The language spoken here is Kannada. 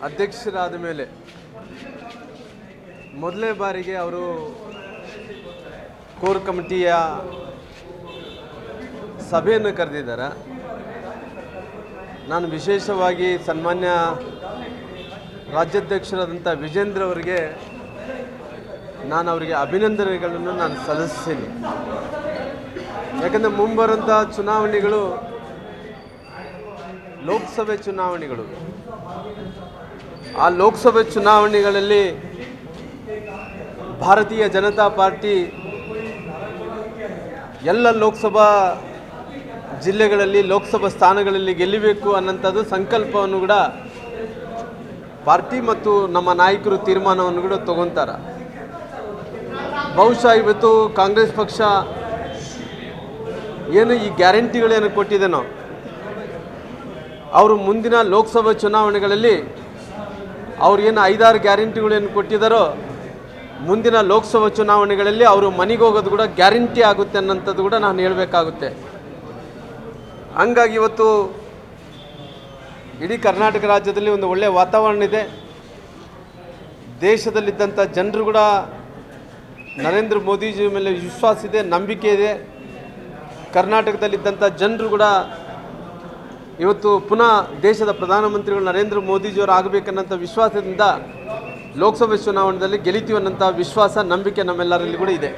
ಅಧ್ಯಕ್ಷರಾದ ಮೇಲೆ ಮೊದಲನೇ ಬಾರಿಗೆ ಅವರು ಕೋರ್ ಕಮಿಟಿಯ ಸಭೆಯನ್ನು ಕರೆದಿದ್ದಾರೆ. ನಾನು ವಿಶೇಷವಾಗಿ ಸನ್ಮಾನ್ಯ ರಾಜ್ಯಾಧ್ಯಕ್ಷರಾದಂಥ ವಿಜೇಂದ್ರ ಅವರಿಗೆ ಅವರಿಗೆ ಅಭಿನಂದನೆಗಳನ್ನು ನಾನು ಸಲ್ಲಿಸ್ತೀನಿ. ಯಾಕಂದರೆ ಮುಂಬರುವಂಥ ಚುನಾವಣೆಗಳು ಲೋಕಸಭೆ ಚುನಾವಣೆಗಳು. ಆ ಲೋಕಸಭೆ ಚುನಾವಣೆಗಳಲ್ಲಿ ಭಾರತೀಯ ಜನತಾ ಪಾರ್ಟಿ ಎಲ್ಲ ಲೋಕಸಭಾ ಜಿಲ್ಲೆಗಳಲ್ಲಿ ಲೋಕಸಭಾ ಸ್ಥಾನಗಳಲ್ಲಿ ಗೆಲ್ಲಬೇಕು ಅನ್ನೋಂಥದ್ದು ಸಂಕಲ್ಪವನ್ನು ಕೂಡ ಪಾರ್ಟಿ ಮತ್ತು ನಮ್ಮ ನಾಯಕರು ತೀರ್ಮಾನವನ್ನು ಕೂಡ ತಗೊತಾರೆ. ಬಹುಶಃ ಇವತ್ತು ಕಾಂಗ್ರೆಸ್ ಪಕ್ಷ ಏನು ಈ ಗ್ಯಾರಂಟಿಗಳೇನು ಕೊಟ್ಟಿದ್ದೇನೋ ಅವರು ಮುಂದಿನ ಲೋಕಸಭಾ ಚುನಾವಣೆಗಳಲ್ಲಿ ಅವ್ರು ಏನು 5-6 ಗ್ಯಾರಂಟಿಗಳೇನು ಕೊಟ್ಟಿದ್ದಾರೋ ಮುಂದಿನ ಲೋಕಸಭಾ ಚುನಾವಣೆಗಳಲ್ಲಿ ಅವರು ಮನೆಗೆ ಹೋಗೋದು ಕೂಡ ಗ್ಯಾರಂಟಿ ಆಗುತ್ತೆ ಅನ್ನೋಂಥದ್ದು ಕೂಡ ನಾನು ಹೇಳಬೇಕಾಗುತ್ತೆ. ಹಂಗಾಗಿ ಇವತ್ತು ಇಡೀ ಕರ್ನಾಟಕ ರಾಜ್ಯದಲ್ಲಿ ಒಂದು ಒಳ್ಳೆಯ ವಾತಾವರಣ ಇದೆ. ದೇಶದಲ್ಲಿದ್ದಂಥ ಜನರು ಕೂಡ ನರೇಂದ್ರ ಮೋದಿಜಿ ಮೇಲೆ ವಿಶ್ವಾಸ ಇದೆ, ನಂಬಿಕೆ ಇದೆ. ಕರ್ನಾಟಕದಲ್ಲಿದ್ದಂಥ ಜನರು ಕೂಡ ಇವತ್ತು ಪುನಃ ದೇಶದ ಪ್ರಧಾನಮಂತ್ರಿಗಳು ನರೇಂದ್ರ ಮೋದಿಜಿಯವರು ಆಗಬೇಕನ್ನೋಂಥ ವಿಶ್ವಾಸದಿಂದ ಲೋಕಸಭೆ ಚುನಾವಣೆಯಲ್ಲಿ ಗೆಲ್ಲಿತೀವಿ ಅನ್ನೋಂಥ ವಿಶ್ವಾಸ, ನಂಬಿಕೆ ನಮ್ಮೆಲ್ಲರಲ್ಲಿ ಕೂಡ ಇದೆ.